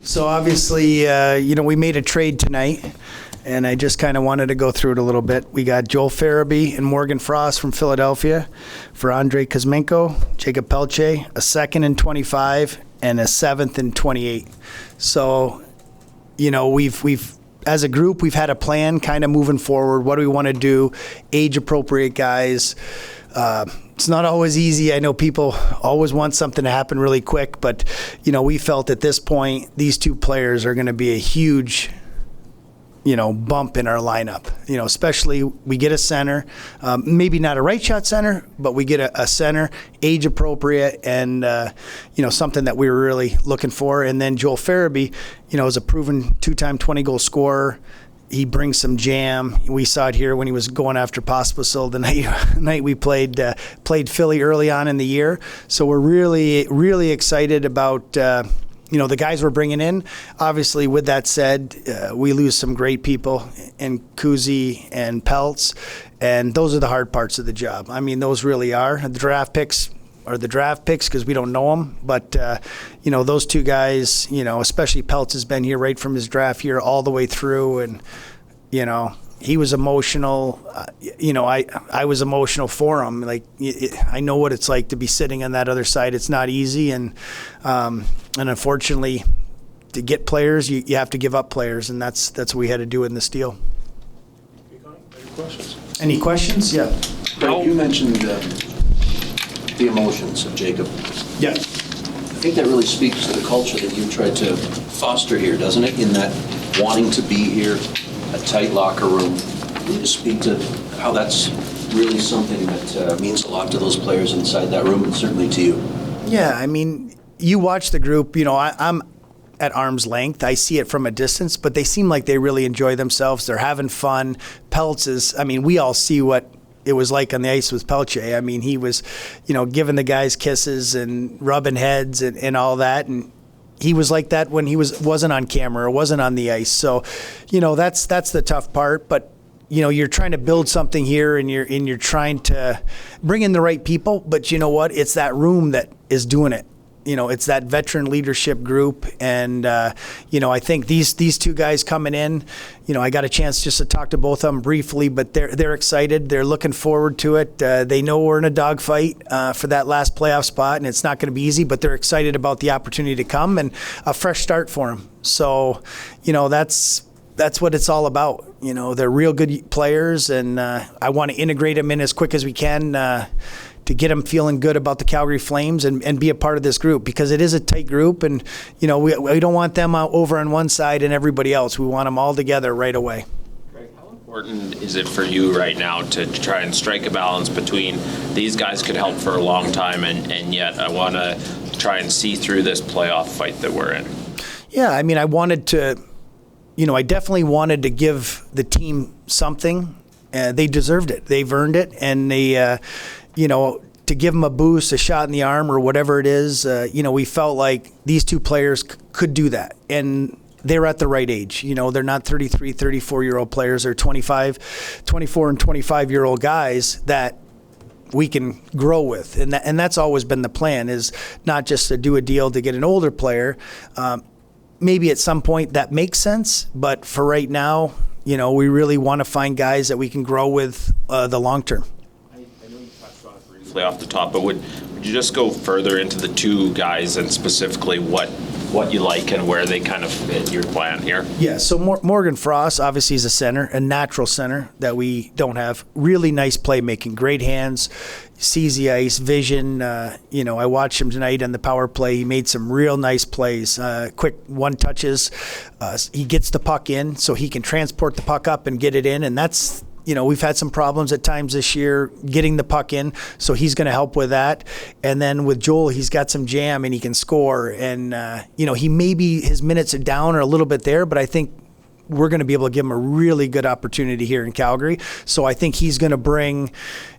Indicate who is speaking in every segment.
Speaker 1: So obviously, we made a trade tonight, and I just kind of wanted to go through it a little bit. We got Joel Farabee and Morgan Frost from Philadelphia for Andrei Kuzmenko, Jacob Pelche, a second in 25, and a seventh in 28. So, we've as a group, we've had a plan kind of moving forward. What do we want to do? Age-appropriate guys. It's not always easy. I know people always want something to happen really quick, but, we felt at this point these two players are going to be a huge, bump in our lineup. Especially we get a center, maybe not a right shot center, but we get a center, age appropriate, and, something that we were really looking for. And then Joel Farabee, is a proven two-time 20-goal scorer. He brings some jam. We saw it here when he was going after Pospisil the night we played Philly early on in the year. So we're really, really excited about the guys we're bringing in. Obviously, with that said, we lose some great people in Kuzi and Peltz, and those are the hard parts of the job. I mean, those really are. The draft picks are the draft picks because we don't know them. But, those two guys, especially Peltz has been here right from his draft year all the way through. And, he was emotional. I was emotional for him. Like, I know what it's like to be sitting on that other side. It's not easy. And unfortunately, to get players, you have to give up players. And that's what we had to do in this deal.
Speaker 2: Any questions?
Speaker 1: Any questions? Yeah.
Speaker 3: Greg, you mentioned the emotions of Jacob.
Speaker 1: Yeah.
Speaker 3: I think that really speaks to the culture that you tried to foster here, doesn't it? In that wanting to be here, a tight locker room. Can you just speak to how that's really something that means a lot to those players inside that room, and certainly to you?
Speaker 1: Yeah, I mean, you watch the group, I'm at arm's length. I see it from a distance, but they seem like they really enjoy themselves. They're having fun. We all see what it was like on the ice with Pelche. I mean, he was, giving the guys kisses and rubbing heads and all that. And he was like that when he wasn't on camera or wasn't on the ice. So, that's the tough part. But, you're trying to build something here and you're trying to bring in the right people. But you know what? It's that room that is doing it. It's that veteran leadership group. And, I think these two guys coming in, I got a chance just to talk to both of them briefly, but they're excited. They're looking forward to it. They know we're in a dogfight for that last playoff spot, and it's not going to be easy, but they're excited about the opportunity to come and a fresh start for them. So, that's what it's all about. They're real good players, and I want to integrate them in as quick as we can to get them feeling good about the Calgary Flames and be a part of this group, because it is a tight group, and we don't want them over on one side and everybody else. We want them all together right away.
Speaker 4: Greg, how important is it for you right now to try and strike a balance between these guys could help for a long time and yet I want to try and see through this playoff fight that we're in? Yeah,
Speaker 1: I mean, I definitely wanted to give the team something. They deserved it. They've earned it, and they to give them a boost, a shot in the arm, or whatever it is, we felt like these two players could do that. And they're at the right age. They're not 33, 34-year-old players. They're 24 and 25-year-old guys that we can grow with. And that's always been the plan, is not just to do a deal to get an older player. Maybe at some point that makes sense, but for right now, we really want to find guys that we can grow with the long term.
Speaker 4: Off the top, but would you just go further into the two guys and specifically what you like and where they kind of fit your plan here?
Speaker 1: Yeah, so Morgan Frost obviously is a center, a natural center that we don't have. Really nice playmaking, great hands, sees the ice, vision. I watched him tonight on the power play. He made some real nice plays, quick one touches. He gets the puck in so he can transport the puck up and get it in, and that's we've had some problems at times this year getting the puck in, so he's going to help with that. And then with Joel, he's got some jam and he can score. And, he maybe his minutes are down or a little bit there, but I think we're going to be able to give him a really good opportunity here in Calgary. So I think he's going to bring,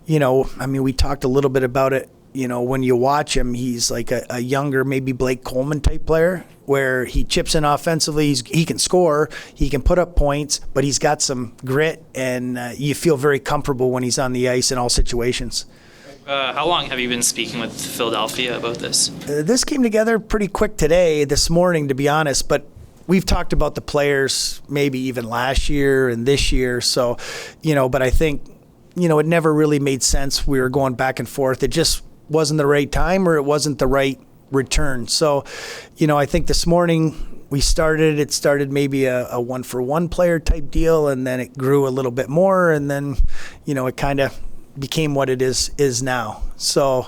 Speaker 1: we talked a little bit about it. When you watch him, he's like a younger, maybe Blake Coleman type player, where he chips in offensively. He can score, he can put up points, but he's got some grit, and you feel very comfortable when he's on the ice in all situations.
Speaker 5: How long have you been speaking with Philadelphia about this?
Speaker 1: This came together pretty quick this morning, to be honest, but we've talked about the players maybe even last year and this year. So, but I think, it never really made sense. We were going back and forth. It just wasn't the right time or it wasn't the right return. So, I think this morning it started maybe a one-for-one player type deal, and then it grew a little bit more, and then, it kind of became what it is now. So,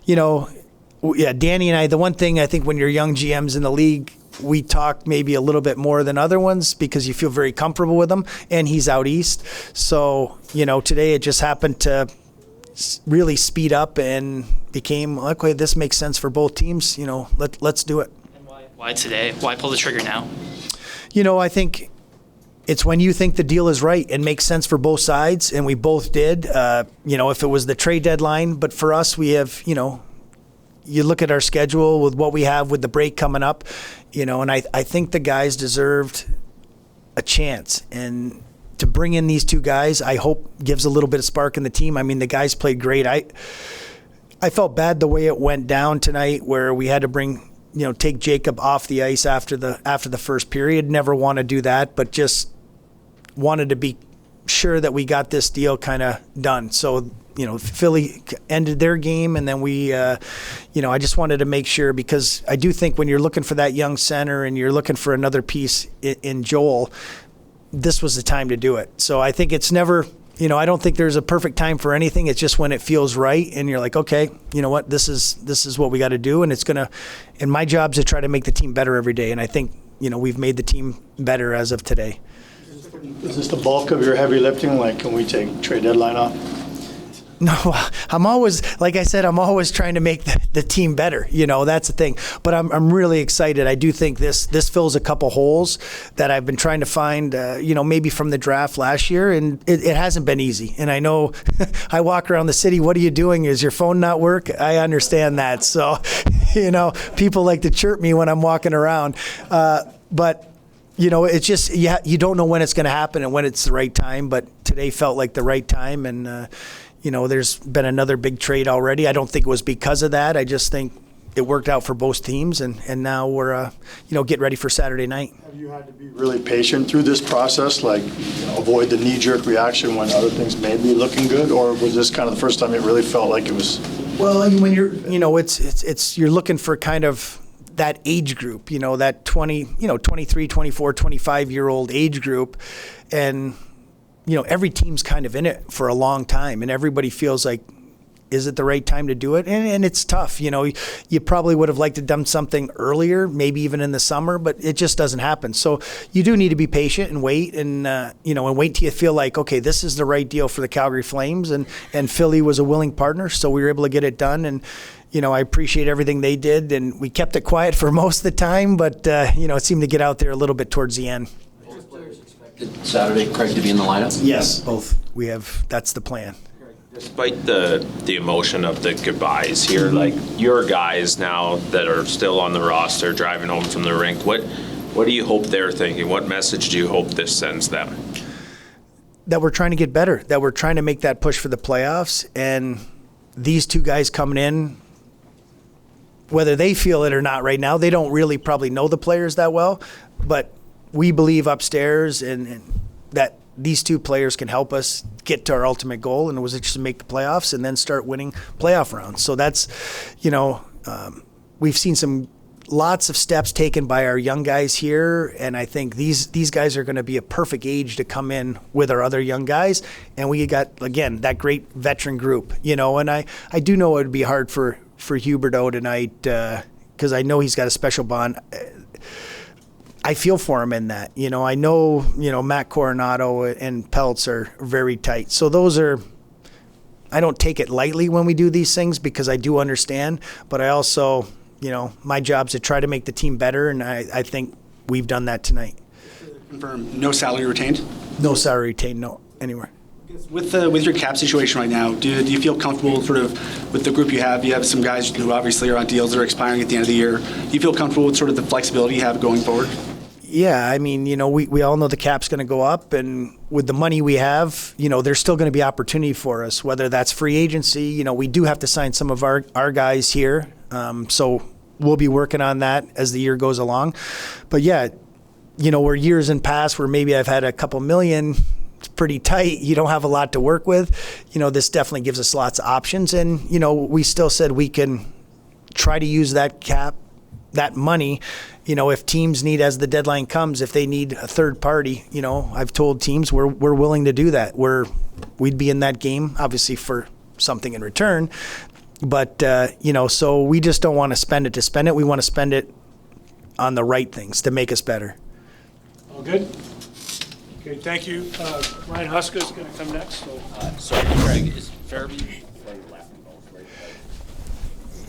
Speaker 1: Danny and I, the one thing I think when you're young GMs in the league, we talk maybe a little bit more than other ones because you feel very comfortable with him, and he's out east. So, today it just happened to really speed up and became, okay, this makes sense for both teams. Let's do it.
Speaker 5: And why today? Why pull the trigger now?
Speaker 1: I think it's when you think the deal is right and makes sense for both sides, and we both did. If it was the trade deadline, but for us, we have, you look at our schedule with what we have with the break coming up, and I think the guys deserved a chance. And to bring in these two guys, I hope gives a little bit of spark in the team. I mean, the guys played great. I felt bad the way it went down tonight, where we had to take Jacob off the ice after the first period. Never want to do that, but just wanted to be sure that we got this deal kind of done. So, Philly ended their game, and then we, I just wanted to make sure, because I do think when you're looking for that young center and you're looking for another piece in Joel, this was the time to do it. So I think it's never, I don't think there's a perfect time for anything. It's just when it feels right, and you're like, okay, you know what, this is what we got to do, and and my job is to try to make the team better every day, and I think, we've made the team better as of today.
Speaker 2: Is this the bulk of your heavy lifting? Like, can we take trade deadline off?
Speaker 1: No, I'm always, like I said, I'm always trying to make the team better. That's the thing. But I'm really excited. I do think this fills a couple holes that I've been trying to find, maybe from the draft last year, and it hasn't been easy. And I know I walk around the city, what are you doing? Is your phone not work? I understand that. So, people like to chirp me when I'm walking around. But it's just, you don't know when it's going to happen and when it's the right time. But today felt like the right time, and there's been another big trade already. I don't think it was because of that. I just think it worked out for both teams, and now we're, getting ready for Saturday night.
Speaker 2: Have you had to be really patient through this process, like avoid the knee-jerk reaction when other things may be looking good, or was this kind of the first time it really felt like it was?
Speaker 1: Well, when you're, it's you're looking for kind of that age group, that 23, 24, 25-year-old age group, and every team's kind of in it for a long time, and everybody feels like, is it the right time to do it? And it's tough. You probably would have liked to done something earlier, maybe even in the summer, but it just doesn't happen. So you do need to be patient and wait, and wait till you feel like, okay, this is the right deal for the Calgary Flames, and Philly was a willing partner, so we were able to get it done. And I appreciate everything they did, and we kept it quiet for most of the time, but it seemed to get out there a little bit towards the end.
Speaker 3: Saturday, Craig to be in the lineup?
Speaker 1: Yes, both. That's the plan.
Speaker 4: Despite the emotion of the goodbyes here, like your guys now that are still on the roster driving home from the rink, what do you hope they're thinking? What message do you hope this sends them?
Speaker 1: That we're trying to get better, that we're trying to make that push for the playoffs, and these two guys coming in, whether they feel it or not right now, they don't really probably know the players that well, but we believe upstairs and that these two players can help us get to our ultimate goal, and it was just to make the playoffs and then start winning playoff rounds. So that's, we've seen lots of steps taken by our young guys here, and I think these guys are going to be a perfect age to come in with our other young guys, and we got, again, that great veteran group, and I do know it would be hard for Huberdeau tonight, because I know he's got a special bond. I feel for him in that. I know, Matt Coronado and Peltz are very tight. So I don't take it lightly when we do these things, because I do understand, but I also, my job's to try to make the team better, and I think we've done that tonight.
Speaker 6: Confirm, no salary retained?
Speaker 1: No salary retained, no, anywhere.
Speaker 6: With your cap situation right now, do you feel comfortable sort of with the group you have? You have some guys who obviously are on deals that are expiring at the end of the year. Do you feel comfortable with sort of the flexibility you have going forward?
Speaker 1: Yeah, I mean, we all know the cap's going to go up, and with the money we have, there's still going to be opportunity for us, whether that's free agency. We do have to sign some of our guys here, so we'll be working on that as the year goes along. But yeah, where years in past where maybe I've had a couple million, it's pretty tight. You don't have a lot to work with. This definitely gives us lots of options. And, we still said we can try to use that money, if teams need, as the deadline comes, if they need a third party, I've told teams we're willing to do that. We'd be in that game, obviously for something in return. But, so we just don't want to spend it to spend it. We want to spend it on the right things to make us better.
Speaker 7: All good? Okay, thank you. Ryan Huska is going to come next. So.
Speaker 4: Sorry, Craig, is Farabee playing left and both, right?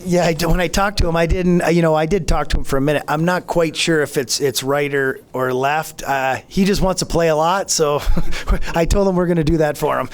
Speaker 1: Yeah, when I talked to him, I did talk to him for a minute. I'm not quite sure if it's right or left. He just wants to play a lot, so I told him we're going to do that for him.